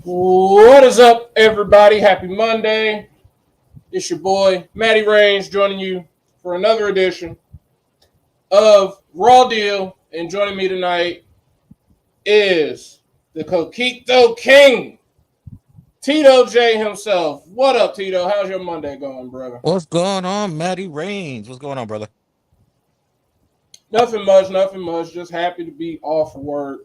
What is up, everybody? Happy Monday. It's your boy, Matty Range, joining you for another edition of Raw Deal. And joining me tonight is the Coquito King, Tito J himself. What up, Tito? How's your Monday going, brother? What's going on, Matty Range? What's going on, brother? Nothing much, nothing much. Just happy to be off work.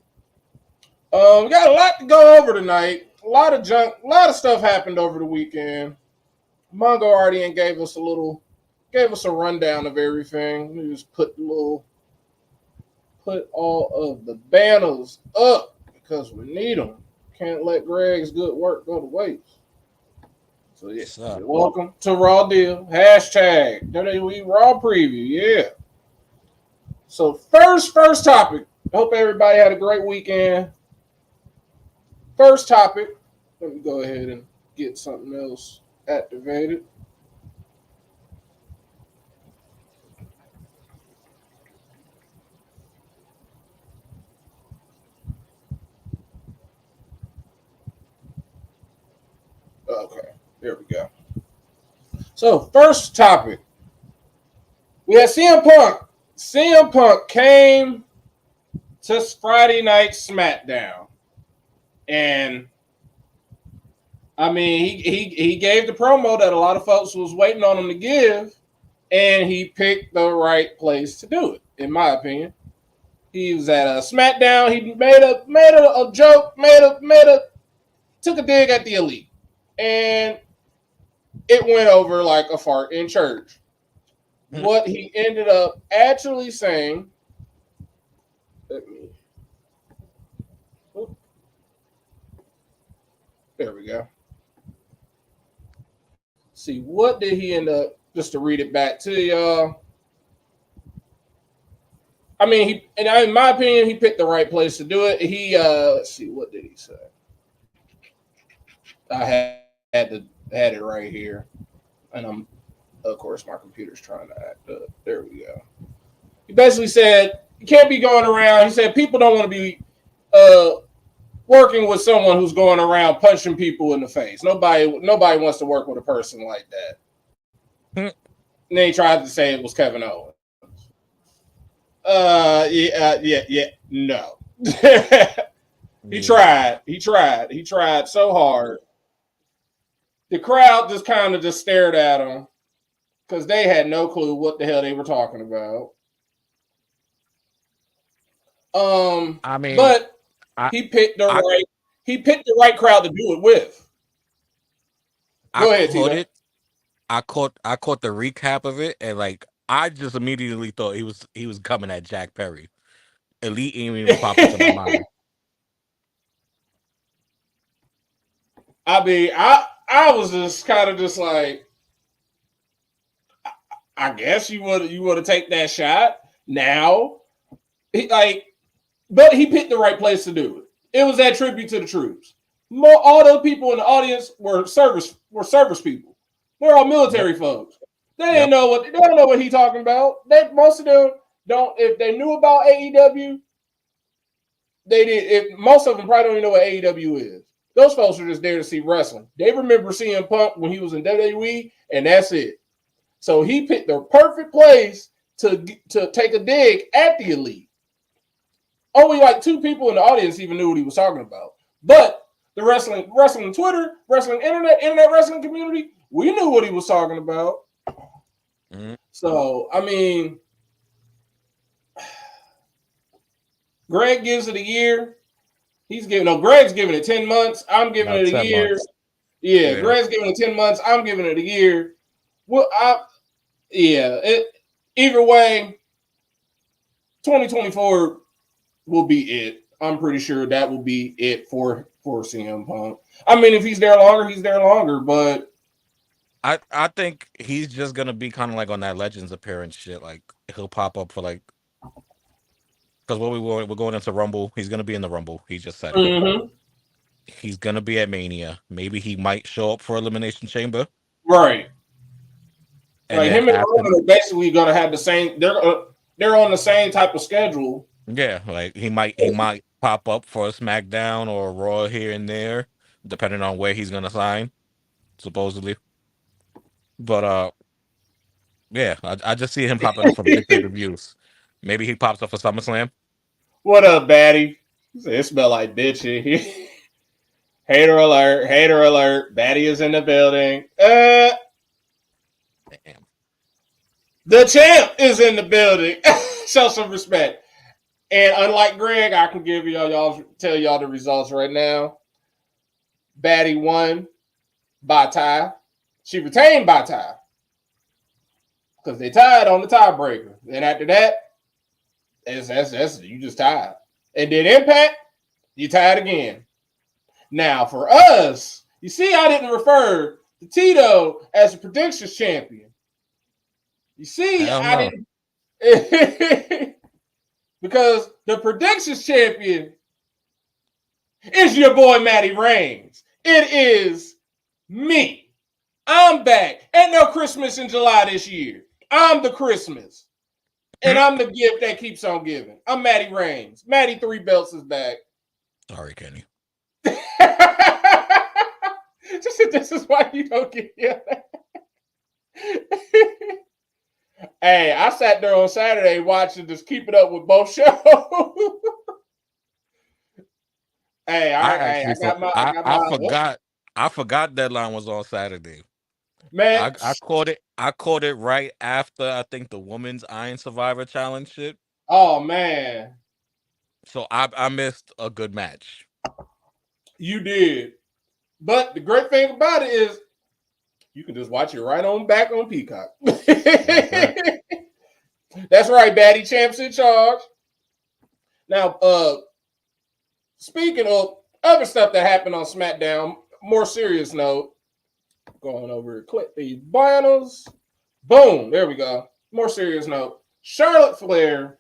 We got a lot to go over tonight. A lot of junk, a lot of stuff happened over the weekend. Mongo already gave us a rundown of everything. We just put all of the banners up because we need them. Can't let Greg's good work go to waste. So yeah, welcome to Raw Deal. Hashtag WWE Raw Preview. Yeah. So first topic. I hope everybody had a great weekend. First topic. Let me go ahead and get something else activated. Okay, there we go. So, first topic. We had CM Punk. CM Punk came to Friday Night SmackDown. And, I mean, he gave the promo that a lot of folks was waiting on him to give. And he picked the right place to do it, in my opinion. He was at a SmackDown. He made a joke, took a dig at the Elite. And it went over like a fart in church. What he ended up actually saying, there we go. See, what did he end up, just to read it back to y'all. I mean, in my opinion, he picked the right place to do it. Let's see, what did he say? I had it right here. And of course, my computer's trying to act up. There we go. He basically said, you can't be going around. He said, people don't want to be working with someone who's going around punching people in the face. Nobody wants to work with a person like that. And then he tried to say it was Kevin Owens. No. He tried so hard. The crowd just kind of just stared at him because they had no clue what the hell they were talking about. I mean, but he picked the right crowd to do it with. Go ahead, Tito. I caught the recap of it, and like I just immediately thought he was coming at Jack Perry. Elite ain't even pop into my mind. I mean, I was just kind of just like, I guess you would have take that shot now. But he picked the right place to do it. It was that tribute to the troops. All the people in the audience were service people. They're all military folks. They don't know what he talking about. Most of them don't. If they knew about AEW, they did. Most of them probably don't even know what AEW is. Those folks are just there to see wrestling. They remember seeing Punk when he was in WWE, and that's it. So he picked the perfect place to take a dig at the Elite. Only like 2 people in the audience even knew what he was talking about. But the wrestling Twitter, wrestling internet wrestling community, we knew what he was talking about. Mm-hmm. So, I mean, Greg gives it a year. Greg's giving it 10 months. I'm giving it a year. Yeah, Greg's giving it 10 months. I'm giving it a year. Well, either way, 2024 will be it. I'm pretty sure that will be it for CM Punk. I mean, if he's there longer, he's there longer. But I think he's just gonna be kind of like on that Legends appearance shit. Like he'll pop up for like, because we're going into Rumble. He's gonna be in the Rumble. He just said it. He's gonna be at Mania. Maybe he might show up for Elimination Chamber. Right. And like him and Roman are basically gonna have the same. They're on the same type of schedule. Yeah, like he might pop up for a SmackDown or a Raw here and there, depending on where he's gonna sign, supposedly. But yeah, I just see him popping up for big pay-per-views. Maybe he pops up for SummerSlam. What up, baddie? It smell like bitch in here. Hater alert! Hater alert! Baddie is in the building. Damn. The champ is in the building. Show some respect. And unlike Greg, I can give y'all tell y'all the results right now. Baddie won by tie. She retained by tie because they tied on the tiebreaker. And after that, that's you just tied. And then Impact, you tied again. Now for us, you see, I didn't refer to Tito as a predictions champion. You see, I didn't because the predictions champion is your boy Matty Reigns. It is me. I'm back. Ain't no Christmas in July this year. I'm the Christmas. And I'm the gift that keeps on giving. I'm Matty Reigns. Matty 3 Belts is back. Sorry, Kenny. This is why you don't get yelled at. Hey, I sat there on Saturday watching Just Keep It Up with both shows. Hey, I forgot deadline was on Saturday. Man, I caught it. I caught it right after I think the women's Iron Survivor Challenge shit. Oh man, so I missed a good match. You did, but the great thing about it is you can just watch it right on back on Peacock. That's right, Baddie Champ's in charge. Now, speaking of other stuff that happened on SmackDown, more serious note. Going over, click these banners. Boom, there we go. More serious note. Charlotte Flair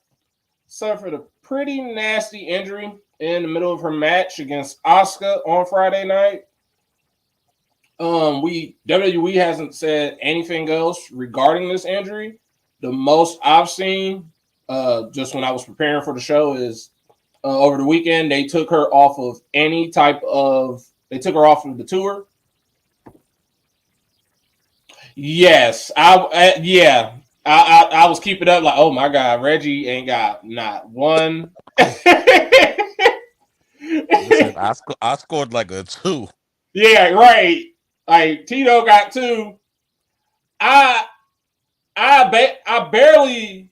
suffered a pretty nasty injury in the middle of her match against Asuka on Friday night. WWE hasn't said anything else regarding this injury. The most I've seen, just when I was preparing for the show, is over the weekend they took her off of any type of. They took her off of the tour. Yes, I was keeping up like, oh my God, Reggie ain't got not one. Listen, I scored like a 2. Yeah, right. Like Tito got 2. I barely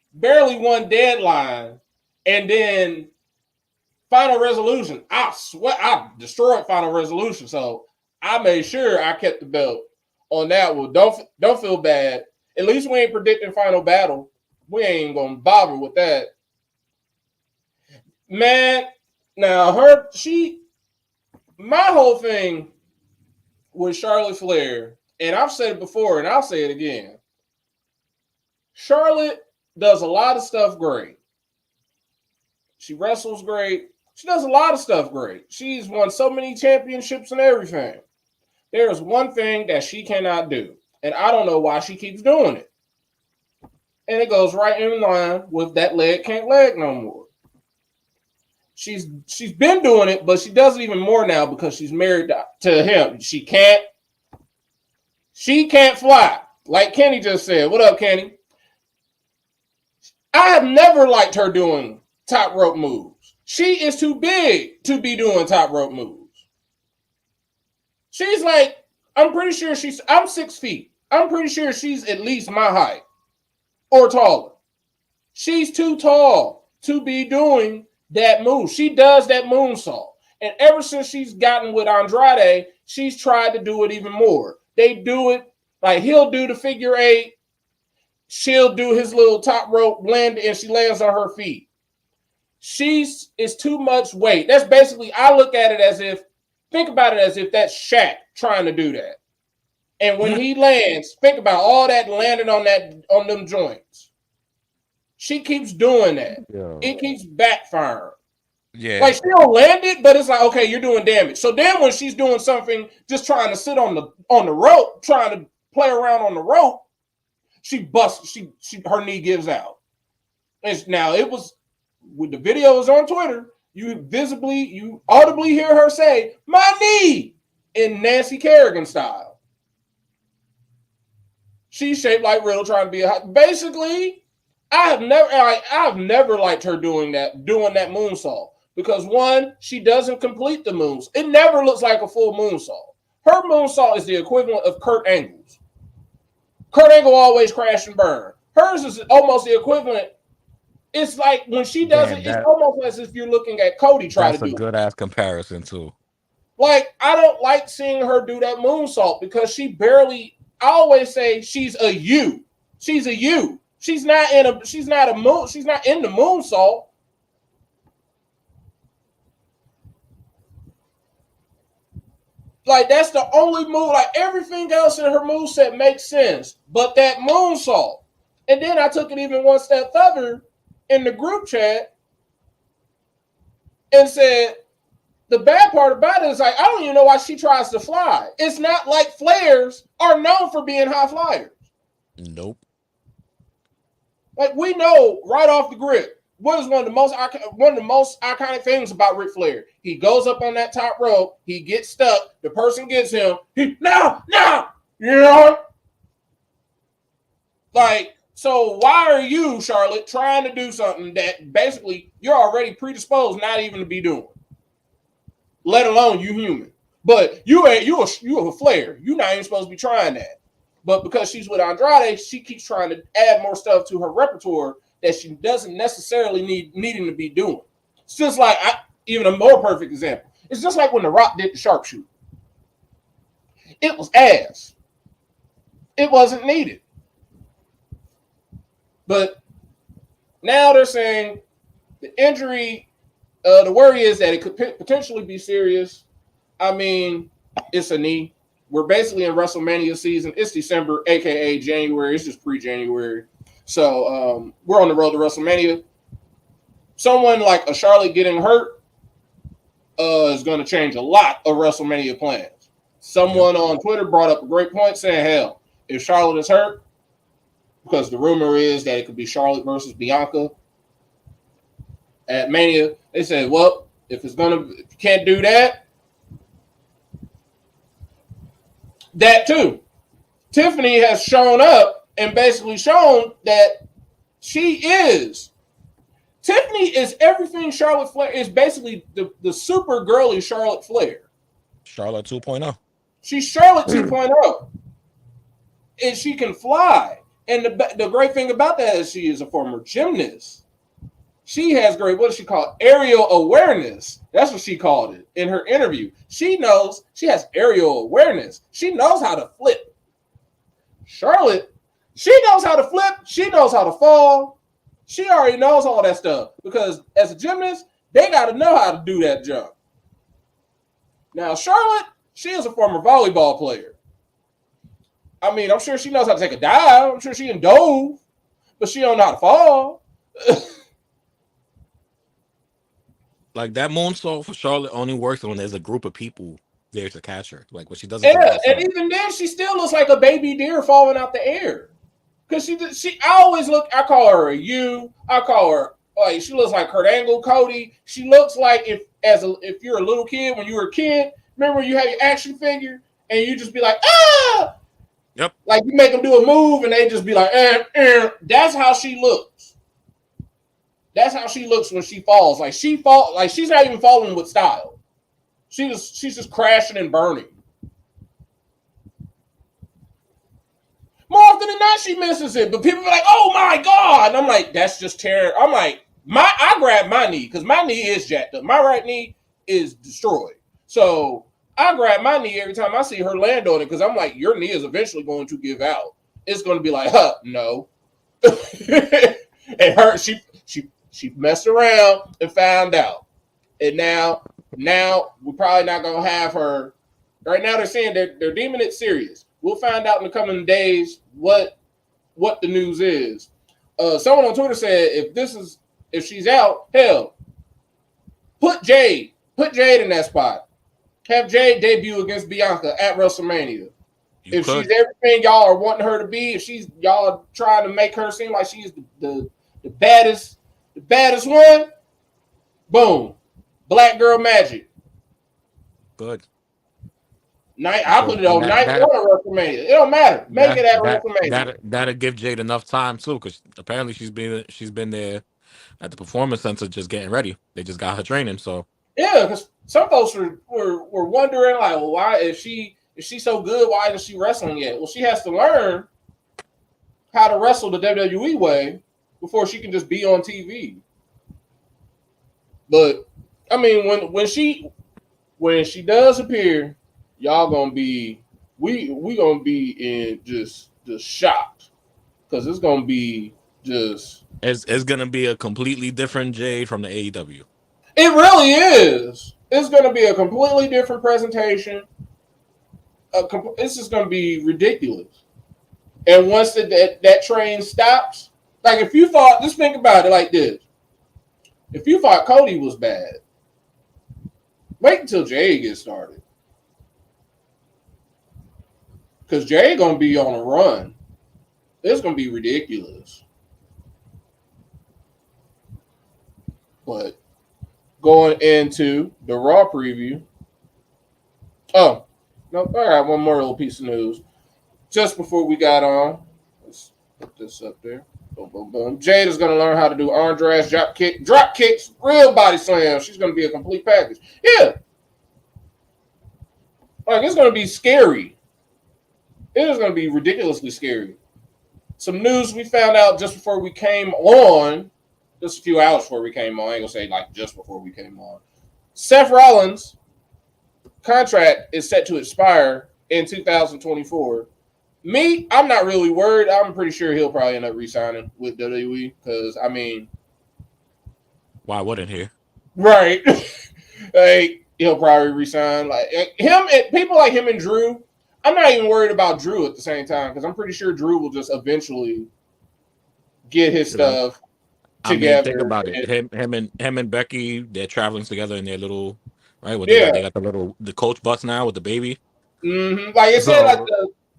won deadline, and then Final Resolution. I swear I destroyed Final Resolution, so I made sure I kept the belt on that one. Don't feel bad. At least we ain't predicting Final Battle. We ain't gonna bother with that, man. Now my whole thing with Charlotte Flair, and I've said it before, and I'll say it again. Charlotte does a lot of stuff great. She wrestles great. She does a lot of stuff great. She's won so many championships and everything. There is one thing that she cannot do, and I don't know why she keeps doing it. And it goes right in line with that leg can't leg no more. She's been doing it, but she does it even more now because she's married to him. She can't fly. Like Kenny just said. What up, Kenny? I have never liked her doing top rope moves. She is too big to be doing top rope moves. She's like, I'm 6 feet. I'm pretty sure she's at least my height or taller. She's too tall to be doing that move. She does that moonsault. And ever since she's gotten with Andrade, she's tried to do it even more. They do it, like he'll do the figure 8. She'll do his little top rope blend and she lands on her feet. It's too much weight. That's basically, I look at it as if, think about it as if that's Shaq trying to do that. And when he lands, think about all that landing on them joints. She keeps doing that. Yeah. It keeps backfiring. Yeah. Like she'll land it, but it's like, okay, you're doing damage. So then when she's doing something, just trying to sit on the rope, trying to play around on the rope, she busts, her knee gives out. Now it was with the videos on Twitter, you audibly hear her say, "My knee." in Nancy Kerrigan style. She's shaped like Riddle, trying to be a basically. I've never liked her doing that moonsault because one, she doesn't complete the moves. It never looks like a full moonsault. Her moonsault is the equivalent of Kurt Angle's. Kurt Angle always crash and burn. Hers is almost the equivalent. It's like when she does it, it's almost as if you're looking at Cody try to do it. That's a good ass comparison too. Like, I don't like seeing her do that moonsault because she barely. I always say she's a U. She's a U. She's not in the moonsault. Like, that's the only move. Like, everything else in her moveset makes sense, but that moonsault. And then I took it even one step further in the group chat and said, the bad part about it is, like, I don't even know why she tries to fly. It's not like flares are known for being high flyers. Nope. Like, we know right off the grip, what is one of the most iconic things about Ric Flair? He goes up on that top rope, he gets stuck, the person gets him, no, you know? Like, so why are you, Charlotte, trying to do something that basically you're already predisposed not even to be doing? Let alone you human. But you a Flair. You're not even supposed to be trying that. But because she's with Andrade, she keeps trying to add more stuff to her repertoire that she doesn't necessarily needing to be doing. It's just like, even a more perfect example. It's just like when The Rock did the sharpshooter. It was ass. It wasn't needed. But now they're saying the injury, the worry is that it could potentially be serious. I mean, it's a knee. We're basically in WrestleMania season. It's December, a.k.a. January. It's just pre-January. So we're on the road to WrestleMania. Someone like a Charlotte getting hurt is going to change a lot of WrestleMania plans. Someone on Twitter brought up a great point saying, hell, if Charlotte is hurt, because the rumor is that it could be Charlotte versus Bianca at Mania, they said, well, if you can't do that, that too. Tiffany has shown up and basically shown that Tiffany is everything Charlotte Flair is, basically the super girly Charlotte Flair. Charlotte 2.0. She's Charlotte 2.0. And she can fly. And the great thing about that is she is a former gymnast. She has great, what does she call it? Aerial awareness. That's what she called it in her interview. She has aerial awareness. She knows how to flip. Charlotte, she knows how to flip. She knows how to fall. She already knows all that stuff because as a gymnast, they got to know how to do that jump. Now, Charlotte, she is a former volleyball player. I mean, I'm sure she knows how to take a dive. I'm sure she can dove, but she don't know how to fall. Like, that moonsault for Charlotte only works when there's a group of people there to catch her. Like, when she doesn't. Yeah, and even then, she still looks like a baby deer falling out the air. Because I call her a U. I call her, like, she looks like Kurt Angle, Cody. She looks like if you're a little kid, when you were a kid, remember you had your action figure and you just be like, ah! Yep. Like, you make them do a move and they just be like, That's how she looks. That's how she looks when she falls. Like, she's not even falling with style. She's just crashing and burning. More often than not, she misses it. But people be like, oh my God. And I'm like, that's just terrible. I'm like, I grab my knee because my knee is jacked up. My right knee is destroyed. So I grab my knee every time I see her land on it because I'm like, your knee is eventually going to give out. It's going to be like, no. And her, she messed around and found out. And now we're probably not going to have her. Right now they're saying they're deeming it serious. We'll find out in the coming days what the news is. Someone on Twitter said if she's out, hell, put Jade in that spot. Have Jade debut against Bianca at WrestleMania. She's everything y'all are wanting her to be, if y'all are trying to make her seem like she's the baddest one, boom, Black Girl Magic. Good. I put it And on night one of WrestleMania. It don't matter. Make it at WrestleMania. That'll give Jade enough time too, because apparently she's been there at the Performance Center just getting ready. They just got her training, so Yeah, because some folks were wondering like, well, why is she so good? Why isn't she wrestling yet? Well, she has to learn how to wrestle the WWE way before she can just be on TV. But I mean, when she does appear, y'all gonna be we gonna be in just shocked because it's gonna be just it's gonna be a completely different Jade from the AEW. it really is. It's gonna be a completely different presentation. It's just gonna be ridiculous. And once that train stops, like if you thought, just think about it like this: if you thought Cody was bad, wait until Jay gets started, because Jay gonna be on a run. It's gonna be ridiculous. But going into the Raw preview, oh no, I got one more little piece of news. Just before we got on, let's put this up there. Boom, boom, boom. Jade is going to learn how to do arm drags, drop kicks, real body slams. She's going to be a complete package. Yeah. Like, it's going to be scary. It is going to be ridiculously scary. Some news we found out just before we came on, just a few hours before we came on. I ain't going to say like just before we came on. Seth Rollins' contract is set to expire in 2024. Me, I'm not really worried. I'm pretty sure he'll probably end up re-signing with WWE because, I mean... Why wouldn't he? Right. Like, he'll probably re-sign. Like, him and people like him and Drew, I'm not even worried about Drew at the same time because I'm pretty sure Drew will just eventually get his stuff together. I mean, think about it. Him and Becky, they're traveling together in their little... Right? What Yeah. they got the coach bus now with the baby. Mm-hmm. Like it said,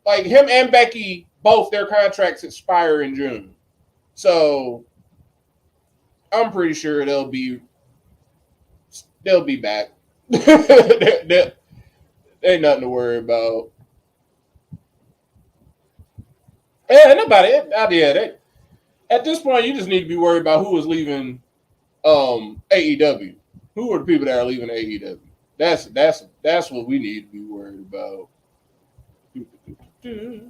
like him and Becky, both their contracts expire in June. So I'm pretty sure they'll be back. There ain't nothing to worry about. Yeah, nobody. At this point, you just need to be worried about who is leaving AEW. Who are the people that are leaving AEW? That's what we need to be worried about. Go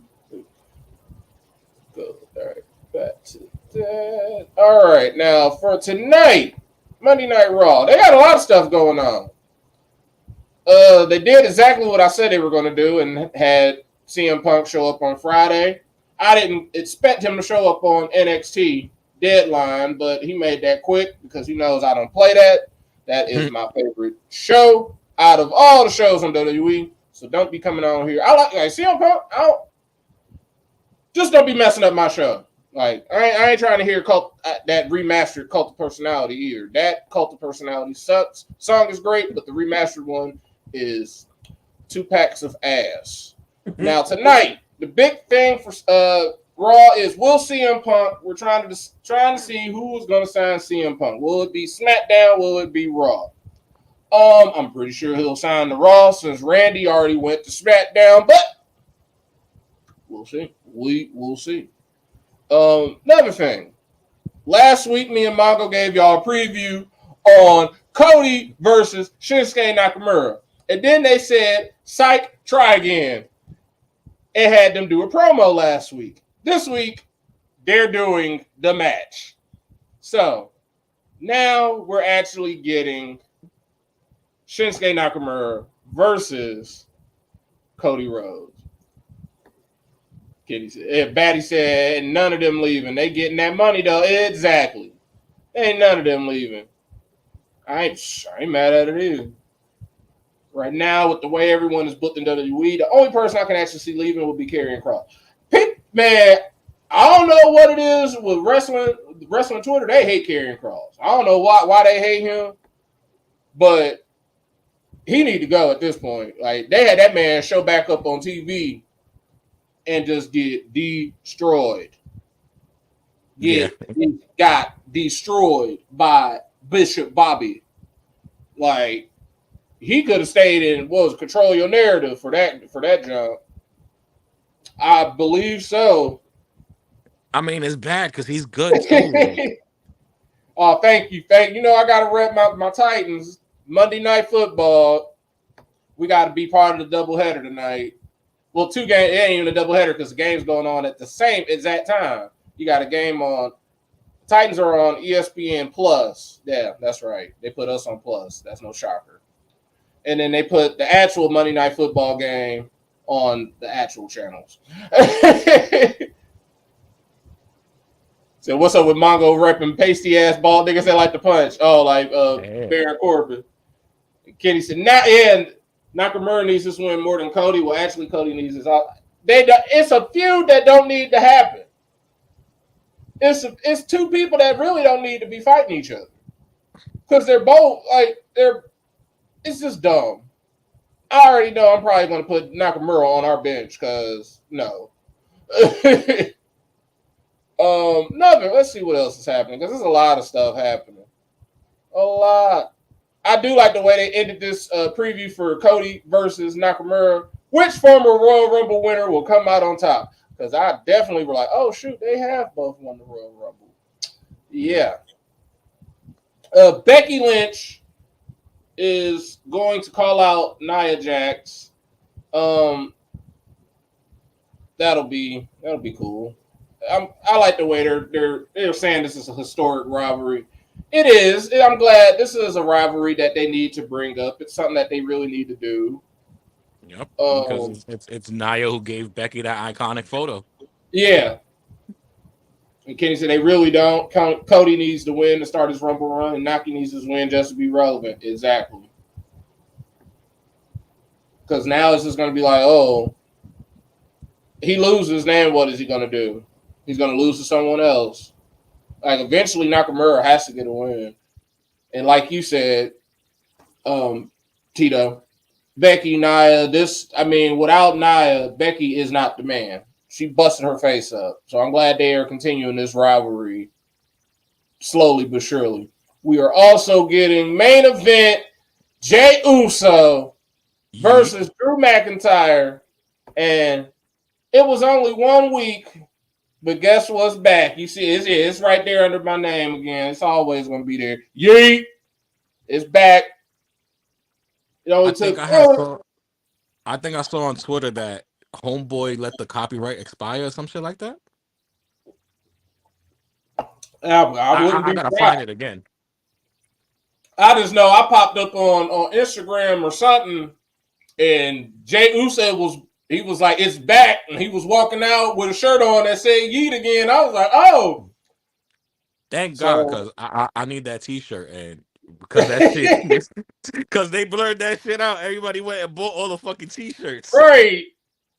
right back to that. All right, now for tonight, Monday Night Raw. They got a lot of stuff going on. They did exactly what I said they were going to do and had CM Punk show up on Friday. I didn't expect him to show up on NXT Deadline, but he made that quick because he knows I don't play that. That is my favorite show out of all the shows on WWE. So don't be coming on here. I like CM Punk. Just don't be messing up my show. Like I ain't trying to hear that remastered Cult of Personality either. That Cult of Personality sucks. Song is great, but the remastered one is 2 packs of ass. Now tonight, the big thing for Raw is will CM Punk. We're trying to see who is going to sign CM Punk. Will it be SmackDown? Will it be Raw? I'm pretty sure he'll sign the Raw since Randy already went to SmackDown, but we'll see. We'll see. Another thing. Last week, me and Mongo gave y'all a preview on Cody versus Shinsuke Nakamura. And then they said, psych, try again. And had them do a promo last week. This week, they're doing the match. So, now we're actually getting Shinsuke Nakamura versus Cody Rhodes. Kitty said, Batty said, none of them leaving. They getting that money though. Exactly. Ain't none of them leaving. I ain't mad at it either. Right now, with the way everyone is booked in WWE, the only person I can actually see leaving would be Karrion Kross. Man, I don't know what it is with wrestling Twitter. They hate Karrion Kross. I don't know why they hate him, but he need to go at this point. Like they had that man show back up on TV and just get destroyed. Got destroyed by Bishop Bobby. Like he could have stayed in control your narrative for that jump. I believe so. I mean, it's bad because he's good too. Oh, thank you. You know, I gotta rep my Titans. Monday Night Football. We gotta be part of the doubleheader tonight. Well, 2 games. It ain't even a doubleheader because the game's going on at the same exact time. You got a game on. Titans are on ESPN Plus. Yeah, that's right. They put us on Plus. That's no shocker. And then they put the actual Monday Night Football game on the actual channels. So what's up with Mongo repping pasty ass bald niggas that like to punch? Oh, like Baron Corbin. Kenny said, Nakamura needs this win more than Cody. Well, actually, Cody needs this. It's a feud that don't need to happen. It's 2 people that really don't need to be fighting each other because they're both it's just dumb. I already know I'm probably going to put Nakamura on our bench because no. Nothing. Let's see what else is happening because there's a lot of stuff happening. A lot. I do like the way they ended this preview for Cody versus Nakamura. Which former Royal Rumble winner will come out on top? Because I definitely were like, oh shoot, they have both won the Royal Rumble. Yeah. Becky Lynch is going to call out Nia Jax. That'll be cool. I like the way they're saying this is a historic rivalry. It is. I'm glad this is a rivalry that they need to bring up. It's something that they really need to do. Yep. Because it's Nia who gave Becky that iconic photo. Yeah. And Kenny said they really don't. Cody needs to win to start his Rumble run, and Naki needs to win just to be relevant. Exactly. Because now it's just going to be like, oh, he loses, then what is he going to do? He's going to lose to someone else. Like, eventually, Nakamura has to get a win. And like you said, Tito, Becky, Nia, without Nia, Becky is not the man. She busted her face up. So I'm glad they are continuing this rivalry slowly but surely. We are also getting main event Jey Uso versus Drew McIntyre. And it was only 1 week, but guess what's back? You see, it's right there under my name again. It's always going to be there. Yeet! It's back. It only I think I saw on Twitter that Homeboy let the copyright expire or some shit like that. I gotta find it again. I just know I popped up on Instagram or something, and Jey Uso was like, it's back, and he was walking out with a shirt on that said Yeet again. I was like, oh. Thank God, because I need that T-shirt, and because that shit, because they blurred that shit out, everybody went and bought all the fucking T-shirts. Right.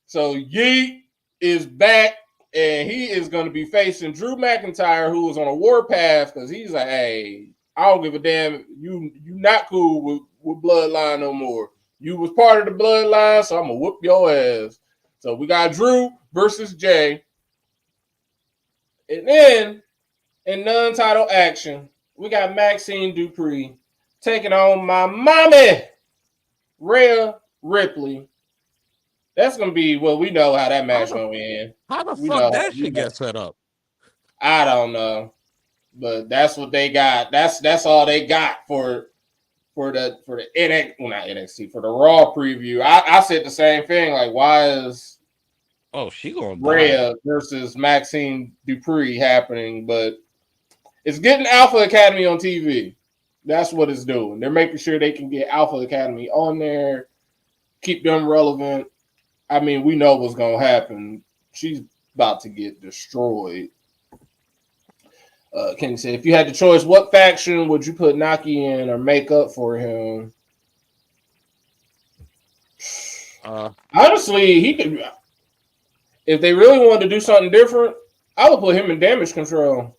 So Yeet is back, and he is going to be facing Drew McIntyre, who was on a warpath because he's like, hey, I don't give a damn. You not cool with Bloodline no more. You was part of the Bloodline, so I'm going to whoop your ass. So we got Drew versus Jey. And then, in non-title action, we got Maxine Dupree taking on my mommy, Rhea Ripley. That's going to be, well, we know how that match going to end. How the fuck that shit get set up? I don't know. But that's what they got. That's all they got for the NXT, well, not NXT, for the Raw preview. I said the same thing. Like, why is she going Rhea versus Maxine Dupree happening? But it's getting Alpha Academy on TV. That's what it's doing. They're making sure they can get Alpha Academy on there, keep them relevant. I mean, we know what's going to happen. She's about to get destroyed. Kenny said, if you had the choice, what faction would you put Naki in or make up for him? Honestly, he could. If they really wanted to do something different, I would put him in Damage Control.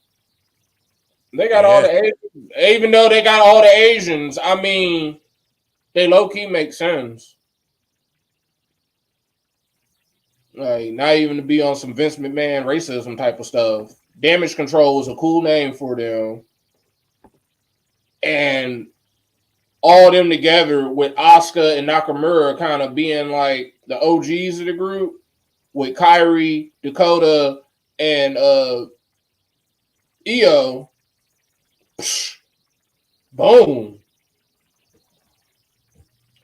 They got all the Asians. Even though they got all the Asians, I mean, they low-key make sense. Like, not even to be on some Vince McMahon racism type of stuff. Damage Control is a cool name for them. And all them together with Asuka and Nakamura kind of being like the OGs of the group with Kyrie, Dakota, and Io. Boom.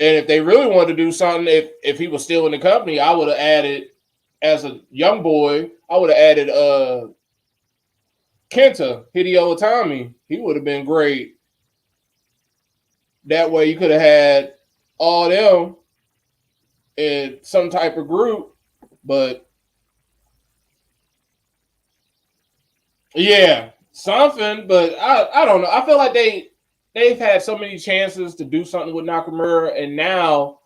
And if they really wanted to do something, if he was still in the company, I would have added, as a young boy, I would have added Kenta, Hideo Itami. He would have been great. That way you could have had all them in some type of group. But yeah, something. But I don't know. I feel like they've had so many chances to do something with Nakamura, and now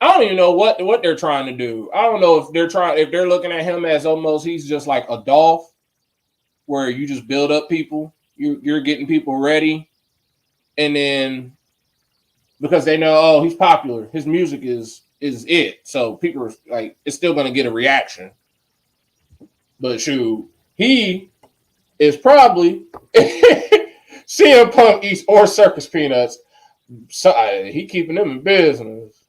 I don't even know what they're trying to do. I don't know if they're looking at him as almost he's just like a Dolph, where you just build up people, you're getting people ready, and then because they know, oh, he's popular, his music is it, so people are like, it's still going to get a reaction. But shoot, he is probably CM Punk eats or circus peanuts. So, he keeping them in business.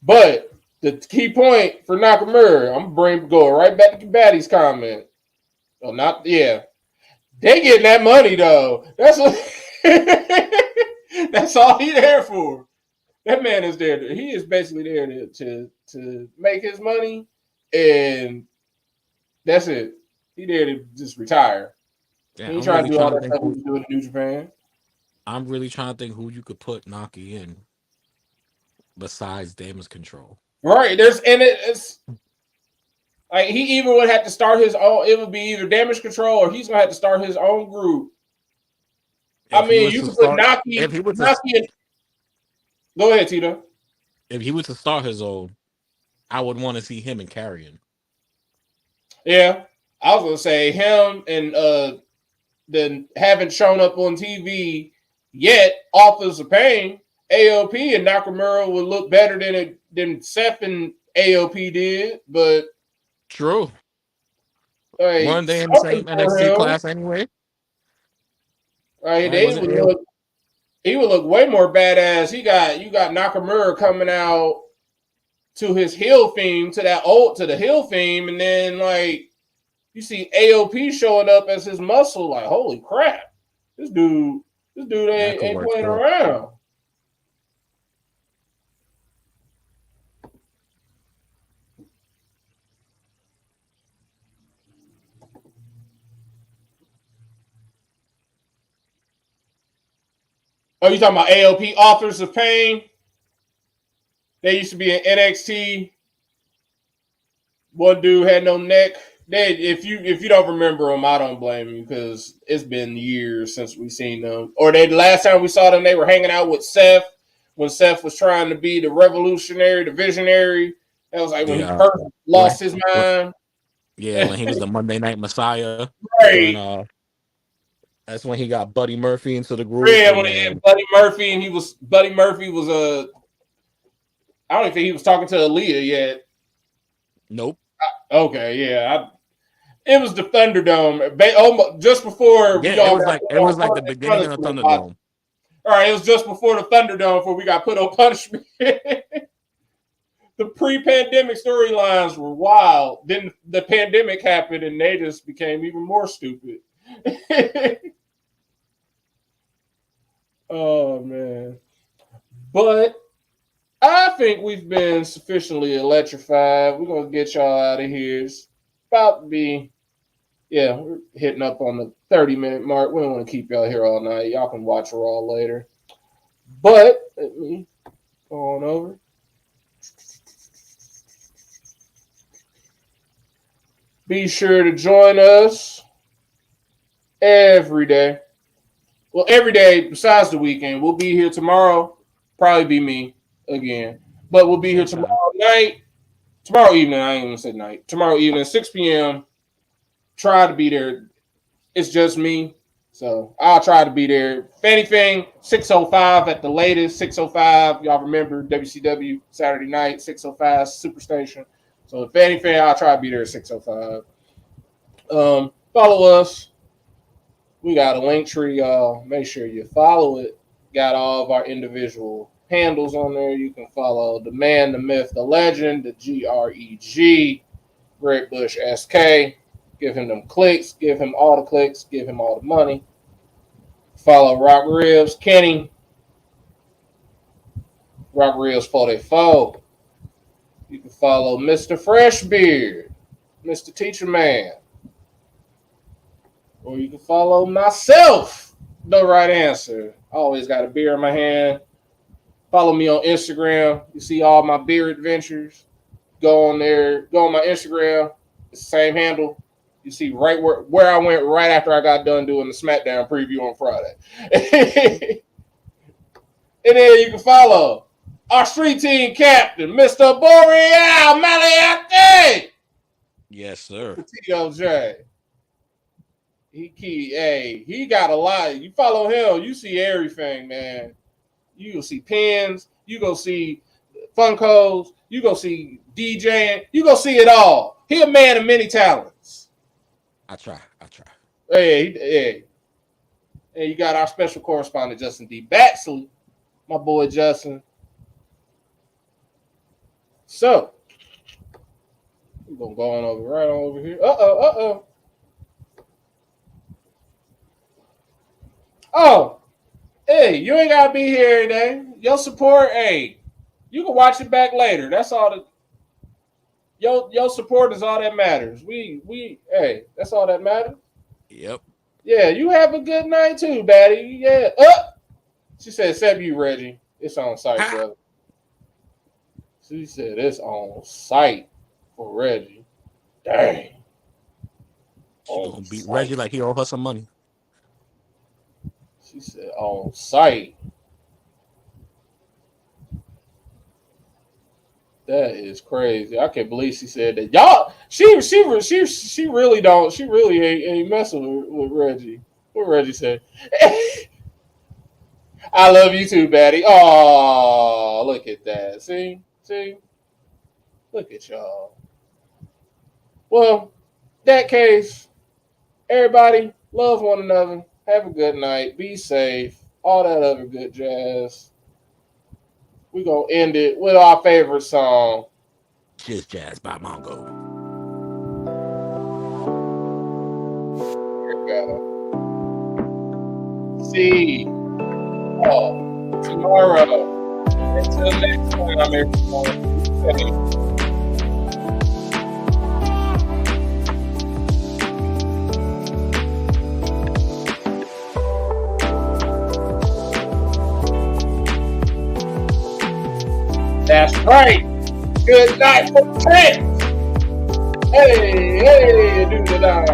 But the key point for Nakamura, I'm going right back to Batty's comment. Oh, not yeah. They getting that money though. That's what that's all he's there for. That man is there. He is basically there to make his money, and that's it. He there to just retire. Yeah, He ain't trying to do all that stuff he was doing in New Japan. I'm really trying to think who you could put Naki in besides Damage Control. Right. It's like he even would have to start his own. It would be either Damage Control or he's gonna have to start his own group. I mean, you could put Naki. Go ahead, Tito. If he was to start his own, I would want to see him and Carrion. Yeah, I was gonna say him and then haven't shown up on TV yet. Authors of Pain, AOP and Nakamura would look better than Seth and AOP did, but true. Like, weren't they in the same NXT class anyway? Right, he would look way more badass. You got Nakamura coming out to his heel theme, to the heel theme, and then like you see AOP showing up as his muscle. Like, holy crap, this dude ain't playing around. Oh, you talking about AOP Authors of Pain? They used to be in NXT. One dude had no neck. If you don't remember them, I don't blame you because it's been years since we've seen them. Or the last time we saw them, they were hanging out with Seth when Seth was trying to be the revolutionary, the visionary. That was like when he first lost his mind. When he was the Monday Night Messiah. Right. That's when he got Buddy Murphy into the group. Yeah, when he had Buddy Murphy, and Buddy Murphy was I don't even think he was talking to Aaliyah yet. Nope. Okay, yeah. It was the Thunderdome. Just before it was like the beginning of the Thunderdome. All right, it was just before the Thunderdome before we got put on punishment. The pre-pandemic storylines were wild. Then the pandemic happened and they just became even more stupid. Oh man. But I think we've been sufficiently electrified. We're gonna get y'all out of here. It's about to be, we're hitting up on the 30-minute mark. We don't want to keep y'all here all night. Y'all can watch Raw later. But let me go on over. Be sure to join us every day. Well, every day besides the weekend. We'll be here tomorrow. Probably be me again. But we'll be here tomorrow night. Tomorrow evening. I ain't going to say night. Tomorrow evening, 6 p.m. Try to be there. It's just me. So I'll try to be there. If anything, 6:05 at the latest. 6:05. Y'all remember WCW Saturday night, 6:05 Superstation. So if anything, I'll try to be there at 6:05. Follow us. We got a link tree, y'all. Make sure you follow it. Got all of our individual handles on there. You can follow the man, the myth, the legend, the GREG, Greg Bush SK. Give him them clicks. Give him all the clicks. Give him all the money. Follow Rock Ribs, Kenny. Rock Ribs 44. You can follow Mr. Freshbeard, Mr. Teacher Man. Or you can follow myself, The Right Answer. I always got a beer in my hand. Follow me on Instagram. You see all my beer adventures. Go on there. Go on my Instagram. It's the same handle. You see right where I went right after I got done doing the SmackDown preview on Friday. And then you can follow our street team captain, Mr. Boreal Maliate. Yes, sir. TOJ. He got a lot. You follow him, you see everything, man. You go see pins, you go see Funkos, you go see DJing, you go see it all. He a man of many talents. I try. Hey. And you got our special correspondent, Justin D. Baxley, my boy Justin. So, we're going to go on right over here. Oh, hey, you ain't got to be here today. Your support, hey, you can watch it back later. That's all your support is all that matters. Hey, that's all that matters. Yep. Yeah, you have a good night too, Batty. Yeah. She said, except you, Reggie. It's on site, brother. She said it's on site for Reggie. Dang. She gonna beat Reggie like he owe her some money. She said on site. That is crazy. I can't believe she said that. Y'all, she really don't. She really ain't messing with Reggie. What Reggie said? I love you too, Batty. Oh, look at that. See? Look at y'all. Well, that case, everybody, love one another. Have a good night. Be safe. All that other good jazz. We're going to end it with our favorite song. Just Jazz by Mongo. Here we go. See you tomorrow. Until next time, everyone. That's right. Good night for Trent. Hey, do the